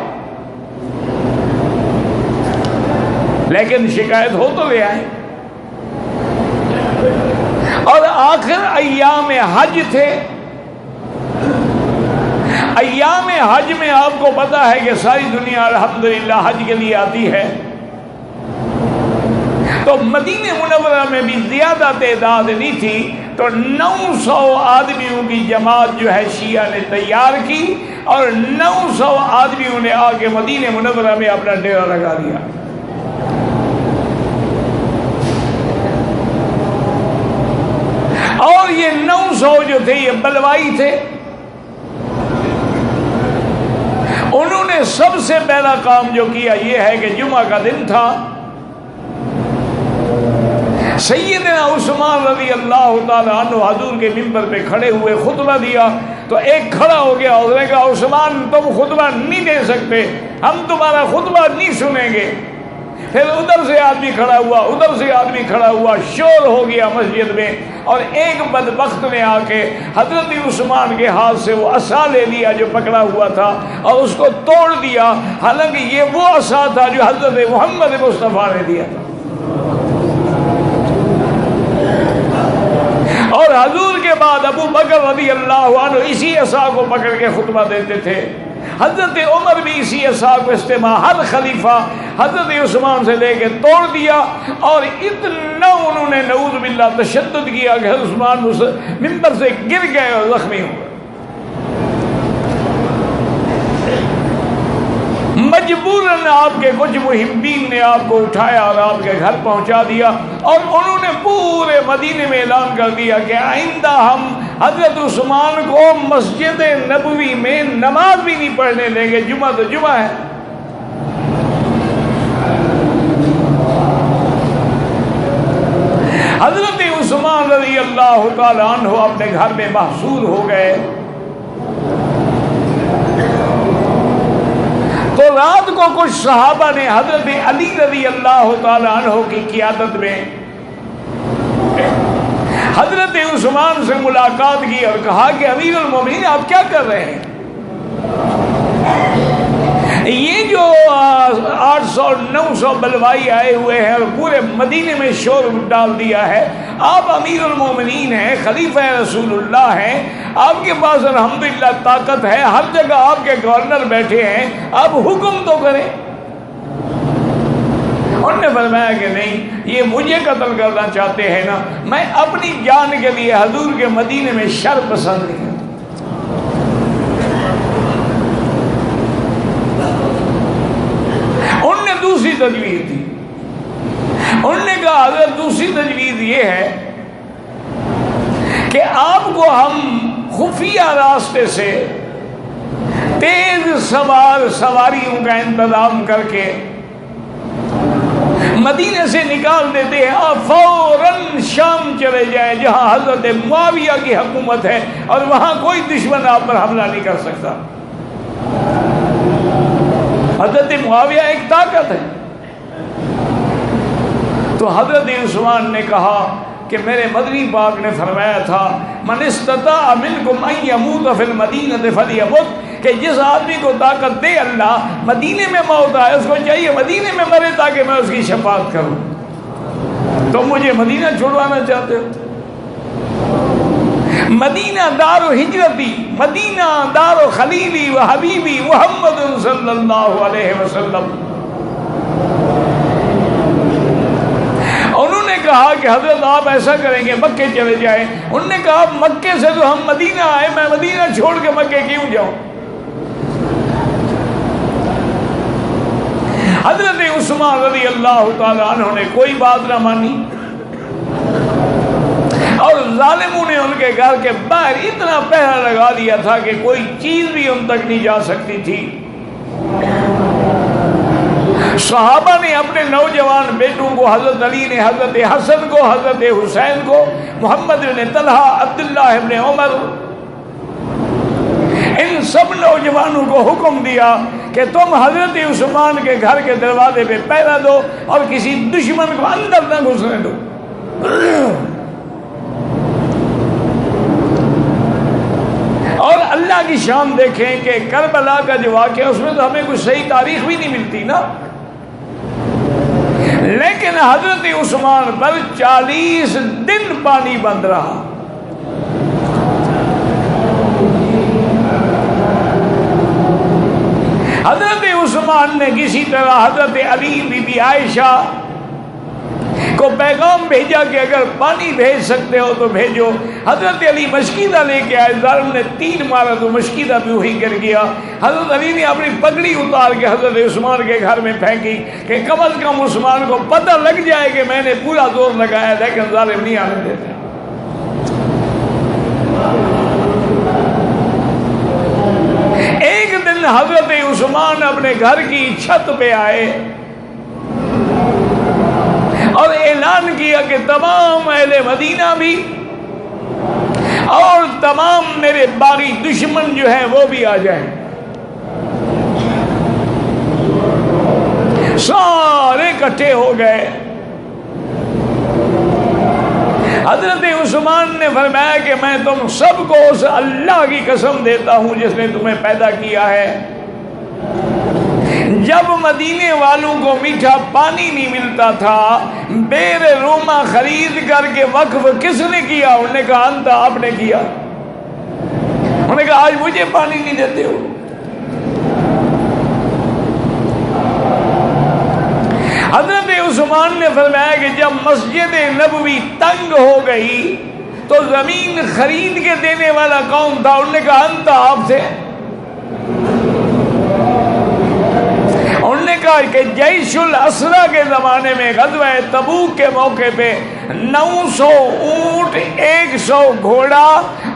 لیکن شکایت ہو تو لے آئے۔ اور آخر ایام حج تھے، ایام حج میں آپ کو پتا ہے کہ ساری دنیا الحمدللہ حج کے لیے آتی ہے، تو مدینہ منورہ میں بھی زیادہ تعداد نہیں تھی، تو 900 آدمیوں کی جماعت جو ہے شیعہ نے تیار کی اور 900 آدمیوں نے آ کے مدینہ منورہ میں اپنا ڈیرا لگا دیا۔ اور یہ 900 جو تھے یہ بلوائی تھے، انہوں نے سب سے پہلا کام جو کیا یہ ہے کہ جمعہ کا دن تھا، سیدنا عثمان رضی اللہ تعالیٰ عنہ حضور کے منبر پہ کھڑے ہوئے خطبہ دیا، تو ایک کھڑا ہو گیا، اس نے کہا عثمان تم خطبہ نہیں دے سکتے، ہم تمہارا خطبہ نہیں سنیں گے۔ پھر ادھر سے آدمی کھڑا ہوا، ادھر سے آدمی کھڑا ہوا، شور ہو گیا مسجد میں، اور ایک بدبخت نے آ کے حضرت عثمان کے ہاتھ سے وہ عصا لے لیا جو پکڑا ہوا تھا اور اس کو توڑ دیا، حالانکہ یہ وہ عصا تھا جو حضرت محمد مصطفیٰ نے دیا تھا۔ اور حضور کے بعد ابو بکر رضی اللہ عنہ اسی عصا کو پکڑ کے خطبہ دیتے تھے، حضرت عمر بھی اسی عصا کو استعمال، ہر خلیفہ حضرت عثمان سے لے کے توڑ دیا، اور اتنا انہوں نے نعوذ باللہ تشدد کیا کہ عثمان منبر سے گر گئے اور زخمی ہو گئے۔ مجبوراً آپ کے کچھ محبین نے آپ کو اٹھایا اور آپ کے گھر پہنچا دیا، اور انہوں نے پورے مدینے میں اعلان کر دیا کہ آئندہ ہم حضرت عثمان کو مسجد نبوی میں نماز بھی نہیں پڑھنے دیں گے، جمعہ تو جمعہ ہے۔ حضرت عثمان رضی اللہ تعالی عنہ اپنے گھر میں محصور ہو گئے، تو رات کو کچھ صحابہ نے حضرت علی رضی اللہ تعالی عنہ کی قیادت میں حضرت عثمان سے ملاقات کی اور کہا کہ امیر المومنین آپ کیا کر رہے ہیں؟ یہ جو 800-900 بلوائی آئے ہوئے ہیں اور پورے مدینے میں شور ڈال دیا ہے، آپ امیر المومنین ہیں، خلیفہ رسول اللہ ہیں، آپ کے پاس الحمدللہ طاقت ہے، ہر جگہ آپ کے گورنر بیٹھے ہیں، آپ حکم تو کریں۔ انہوں نے فرمایا کہ نہیں، یہ مجھے قتل کرنا چاہتے ہیں نا، میں اپنی جان کے لیے حضور کے مدینے میں شر پسند نہیں کرتا۔ انہوں نے دوسری تجویز دی، انہوں نے کہا حضرت دوسری تجویز یہ ہے کہ آپ کو ہم خفیہ راستے سے تیز سواریوں کا انتظام کر کے مدینے سے نکال دیتے ہیں، آپ فوراً شام چلے جائیں جہاں حضرت معاویہ کی حکومت ہے اور وہاں کوئی دشمن آپ پر حملہ نہیں کر سکتا۔ حضرت معاویہ ایک طاقت ہے۔ تو حضرت عثمان نے کہا کہ میرے مدنی پاک نے فرمایا تھا من استطاع منکم ان یموت فی المدینہ فلیمت، کہ جس آدمی کو طاقت دے اللہ مدینے میں موت آئے، اس کو چاہیے مدینے میں مرے تاکہ میں اس کی شفاعت کروں۔ تو مجھے مدینہ چھوڑوانا چاہتے ہو؟ مدینہ دار و ہجرتی، مدینہ دار و خلیلی و حبیبی محمد صلی اللہ علیہ وسلم۔ انہوں نے کہا کہ حضرت آپ ایسا کریں گے مکے چلے جائیں۔ انہوں نے کہا مکے سے تو ہم مدینہ آئے، میں مدینہ چھوڑ کے مکے کیوں جاؤں؟ حضرت عثمان رضی اللہ تعالی عنہ نے کوئی بات نہ مانی، اور ظالموں نے ان کے گھر کے باہر اتنا پہرا لگا دیا تھا کہ کوئی چیز بھی ان تک نہیں جا سکتی تھی۔ صحابہ نے اپنے نوجوان بیٹوں کو، حضرت علی نے حضرت حسن کو، حضرت حسین کو، محمد بن طلحہ، عبداللہ بن عمر، ان سب نوجوانوں کو حکم دیا کہ تم حضرت عثمان کے گھر کے دروازے پہ پہرا دو اور کسی دشمن کو اندر نہ گھسنے دو۔ اور اللہ کی شان دیکھیں کہ کربلا کا جو واقعہ، اس میں تو ہمیں کوئی صحیح تاریخ بھی نہیں ملتی نا، لیکن حضرت عثمان پر 40 دن پانی بند رہا۔ حضرت عثمان نے کسی طرح حضرت علی بی بی عائشہ کو پیغام بھیجا کہ اگر پانی بھیج سکتے ہو تو بھیجو۔ حضرت علی مشکیدہ لے کے آئے، ظالم نے 3 مارا تو مشکیدہ بھی وہی گر گیا۔ حضرت علی نے اپنی پگڑی اتار کے حضرت عثمان کے گھر میں پھینکی کہ کم از کم عثمان کو پتہ لگ جائے کہ میں نے پورا زور لگایا، لیکن ظالم نہیں آنے دیتے۔ ایک دن حضرت عثمان اپنے گھر کی چھت پہ آئے اور اعلان کیا کہ تمام اہل مدینہ بھی اور تمام میرے باغی دشمن جو ہیں وہ بھی آ جائیں۔ سارے اکٹھے ہو گئے۔ حضرت عثمان نے فرمایا کہ میں تم سب کو اس اللہ کی قسم دیتا ہوں جس نے تمہیں پیدا کیا ہے، جب مدینے والوں کو میٹھا پانی نہیں ملتا تھا، بیر روما خرید کر کے وقف کس نے کیا؟ انہوں نے کہا انت، آپ نے کیا۔ انہوں نے کہا آج مجھے پانی نہیں دیتے ہو۔ حضرت عثمان نے فرمایا کہ جب مسجد نبوی تنگ ہو گئی تو زمین خرید کے دینے والا کون تھا؟ انہوں نے کہا انت، آپ تھے۔ انہوں نے کہا کہ جیش الاسرا کے زمانے میں غزوہ تبوک کے موقع پہ 900 اونٹ، 100 گھوڑا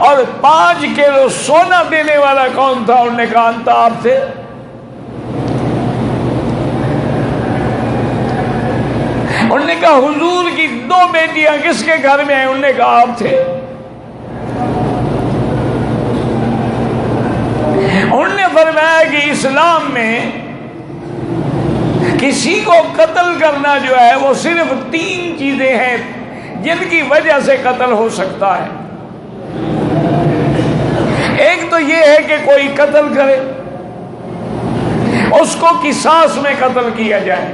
اور 5 کلو سونا دینے والا کون تھا؟ انہوں نے کہا انت، آپ تھے۔ انہوں نے کہا حضور کی 2 بیٹیاں کس کے گھر میں ہیں؟ انہوں نے کہا آپ تھے۔ انہوں نے فرمایا کہ اسلام میں کسی کو قتل کرنا جو ہے وہ صرف 3 چیزیں ہیں جن کی وجہ سے قتل ہو سکتا ہے۔ ایک تو یہ ہے کہ کوئی قتل کرے، اس کو قصاص میں قتل کیا جائے،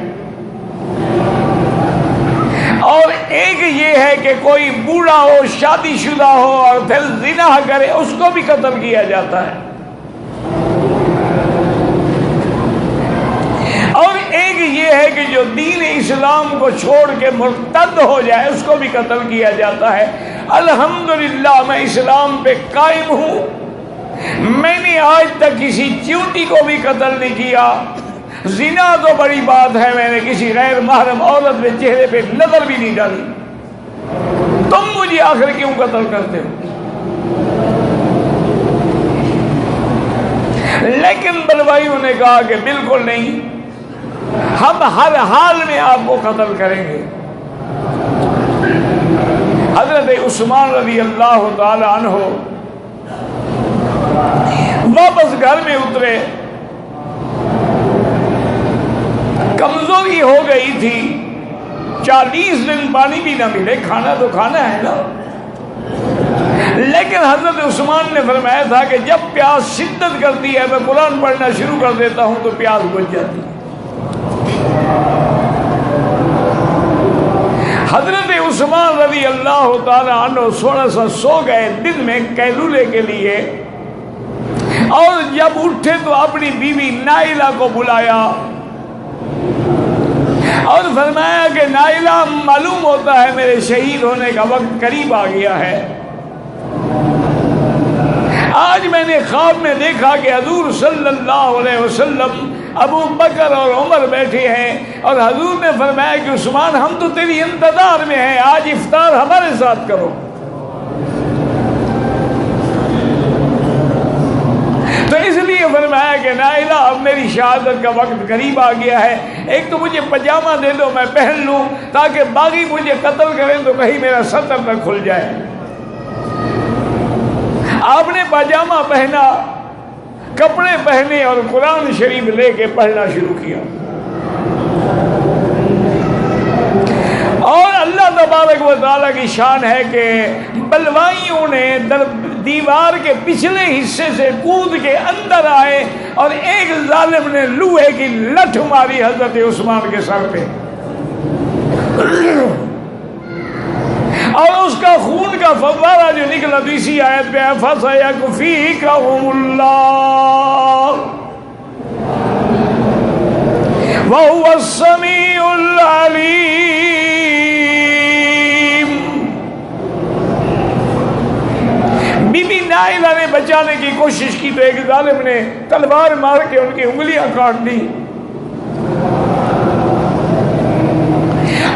اور ایک یہ ہے کہ کوئی بوڑھا ہو، شادی شدہ ہو اور پھر زنا کرے، اس کو بھی قتل کیا جاتا ہے، اور ایک یہ ہے کہ جو دین اسلام کو چھوڑ کے مرتد ہو جائے اس کو بھی قتل کیا جاتا ہے۔ الحمدللہ میں اسلام پہ قائم ہوں، میں نے آج تک کسی چیونٹی کو بھی قتل نہیں کیا۔ زنا تو بڑی بات ہے، میں نے کسی غیر محرم عورت میں چہرے پہ نظر بھی نہیں ڈالی، تم مجھے آخر کیوں قتل کرتے ہو؟ لیکن بلوائیوں نے کہا کہ بالکل نہیں، ہم ہر حال میں آپ کو قتل کریں گے۔ حضرت عثمان رضی اللہ تعالی عنہ واپس گھر میں اترے، کمزوری ہو گئی تھی، 40 دن پانی بھی نہ ملے، کھانا تو کھانا ہے نا، لیکن حضرت عثمان نے فرمایا تھا کہ جب پیاس شدت کرتی ہے میں قرآن پڑھنا شروع کر دیتا ہوں تو پیاس بجھ جاتی ہے۔ حضرت عثمان رضی اللہ تعالی عنہ تھوڑا سا سو گئے دن میں قیلولے کے لیے، اور جب اٹھے تو اپنی بیوی نائلہ کو بلایا اور فرمایا کہ نائلہ، معلوم ہوتا ہے میرے شہید ہونے کا وقت قریب آ گیا ہے، آج میں نے خواب میں دیکھا کہ حضور صلی اللہ علیہ وسلم، ابو بکر اور عمر بیٹھے ہیں، اور حضور نے فرمایا کہ عثمان ہم تو تیری انتظار میں ہیں، آج افطار ہمارے ساتھ کرو۔ تو اس لیے فرمایا کہ نائلہ اب میری شہادت کا وقت قریب آ گیا ہے، ایک تو مجھے پجامہ دے دو میں پہن لوں تاکہ باغی مجھے قتل کریں تو کہیں میرا سطر نہ کھل جائے۔ آپ نے پاجامہ پہنا، کپڑے پہنے اور قرآن شریف لے کے پڑھنا شروع کیا، اور اللہ تبارک و تعالیٰ کی شان ہے کہ بلوائیوں نے دیوار کے پچھلے حصے سے کود کے اندر آئے اور ایک ظالم نے لوہے کی لٹھ ماری حضرت عثمان کے سر پہ، اور اس کا خون کا فوارہ جو نکلا اسی آیت پہ فَسَيَكْفِيكَهُمُ اللَّهُ وَهُوَ السَّمِيعُ الْعَلِيمُ۔ بی بی نائلہ نے بچانے کی کوشش کی تو ایک ظالم نے تلوار مار کے ان کی انگلیاں کاٹ دی،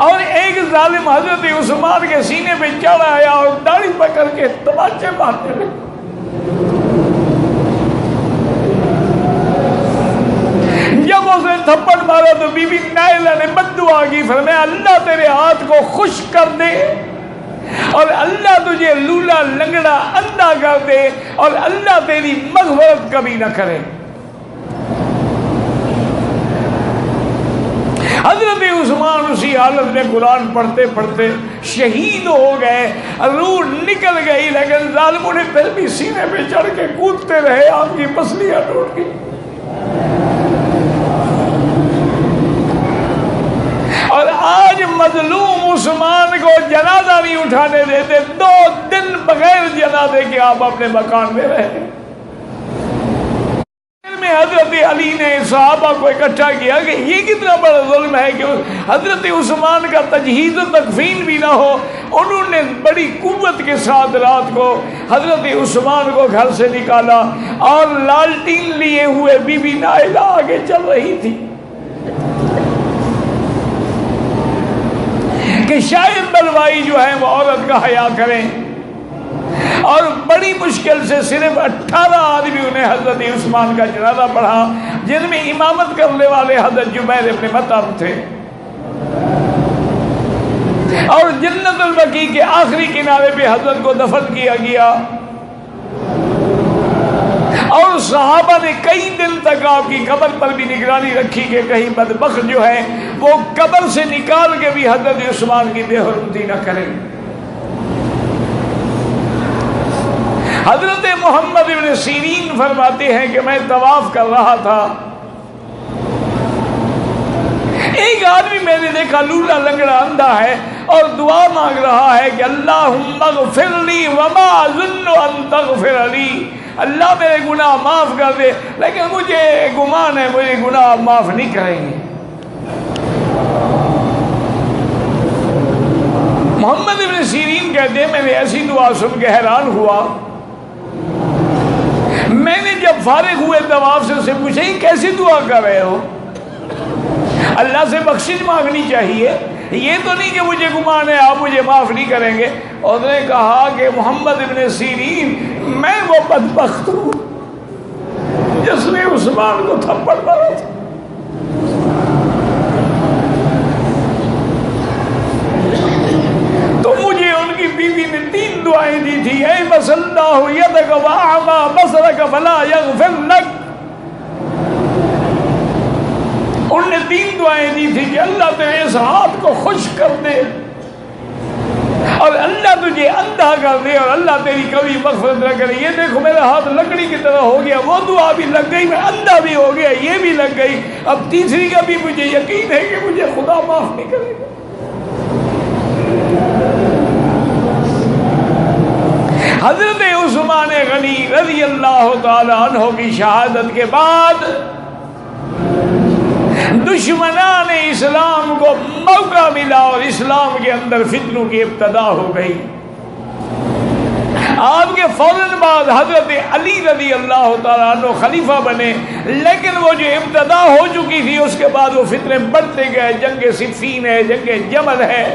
اور ایک ظالم حضرت عثمان کے سینے پہ چڑھ آیا اور داڑھی پکڑ کے تماچے مارنے لگا۔ جب اسے تھپڑ مارا تو بی بی نائلہ نے بد دعا کی، فرمایا اللہ تیرے ہاتھ کو خشک کر دے، اور اللہ تجھے لولا لنگڑا اندھا کر دے، اور اللہ تیری مغفرت کبھی نہ کرے۔ حضرت عثمان اسی حالت میں قرآن پڑھتے پڑھتے شہید ہو گئے، روح نکل گئی، لیکن ظالموں نے پھر بھی سینے پہ چڑھ کے کودتے رہے، آپ کی پسلیاں ٹوٹ گئی۔ اور آج مظلوم عثمان کو جنازہ نہیں اٹھانے دیتے، 2 دن بغیر جنازے کے آپ اپنے مکان میں رہے۔ حضرت علی نے صحابہ کو اکٹھا کیا کہ یہ کتنا بڑا ظلم ہے کہ حضرت عثمان کا تجہیز و تکفین بھی نہ ہو۔ انہوں نے بڑی قوت کے ساتھ رات کو حضرت عثمان کو گھر سے نکالا، اور لالٹین لیے ہوئے بی بی نائلہ آگے چل رہی تھی کہ شاید بلوائی جو ہے وہ عورت کا حیا کریں، اور بڑی مشکل سے صرف 18 آدمی انہیں حضرت عثمان کا جنازہ پڑھا، جن میں امامت کرنے والے حضرت جبیر ابن مطعم تھے، اور جنت البقیع کے آخری کنارے پہ حضرت کو دفن کیا گیا۔ اور صحابہ نے کئی دن تک آپ کی قبر پر بھی نگرانی رکھی کہ کہیں بدبخت جو ہے وہ قبر سے نکال کے بھی حضرت عثمان کی بے حرمتی نہ کریں۔ حضرت محمد ابن سیرین فرماتے ہیں کہ میں طواف کر رہا تھا، ایک آدمی میں نے دیکھا لولا لنگڑا اندھا ہے اور دعا مانگ رہا ہے کہ اللہم اغفر لی وما اظن ان تغفر لی، اللہ میرے گناہ معاف کر دے، لیکن مجھے گمان ہے مجھے گناہ معاف نہیں کریں گے۔ محمد ابن سیرین کہتے ہیں میں نے ایسی دعا سن کے حیران ہوا، میں نے جب فارغ ہوئے طواف سے اسے پوچھا یہ کیسی دعا کر رہے ہو؟ اللہ سے بخشش مانگنی چاہیے، یہ تو نہیں کہ مجھے گمان ہے آپ مجھے معاف نہیں کریں گے۔ اور نے کہا کہ محمد ابن سیرین میں وہ بدبخت ہوں جس نے عثمان کو تھپڑ مارا تھا۔ تو مجھے ان کی بیوی نے 3 دعائیں دی تھی، اے بس اللہ یدک وَأَعْمَى بَصَرَكَ فَلَا يَغْفِرْ لَكَ۔ انہوں نے 3 دعائیں دی تھی کہ اللہ تیرے اس ہاتھ کو خشک کر دے، اور اللہ تجھے اندھا کر دے، اور اللہ تیری کبھی مغفرت نہ کرے۔ یہ دیکھو میرا ہاتھ لکڑی کی طرح ہو گیا، وہ دعا بھی لگ گئی، میں اندھا بھی ہو گیا، یہ بھی لگ گئی، اب تیسری کا بھی مجھے یقین ہے کہ مجھے خدا معاف نہیں کرے گا۔ حضرت عثمان غنی رضی اللہ تعالی عنہ کی شہادت کے بعد دشمنان اسلام کو موقع ملا اور اسلام کے اندر فتنوں کی ابتدا ہو گئی۔ آپ کے فوراً بعد حضرت علی رضی اللہ تعالیٰ عنہ خلیفہ بنے، لیکن وہ جو ابتدا ہو چکی تھی اس کے بعد وہ فتنے بڑھتے گئے، جنگ صفین ہے، جنگ جمل ہے۔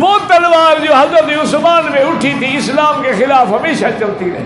وہ تلوار جو حضرت عثمان میں اٹھی تھی اسلام کے خلاف ہمیشہ چلتی رہی۔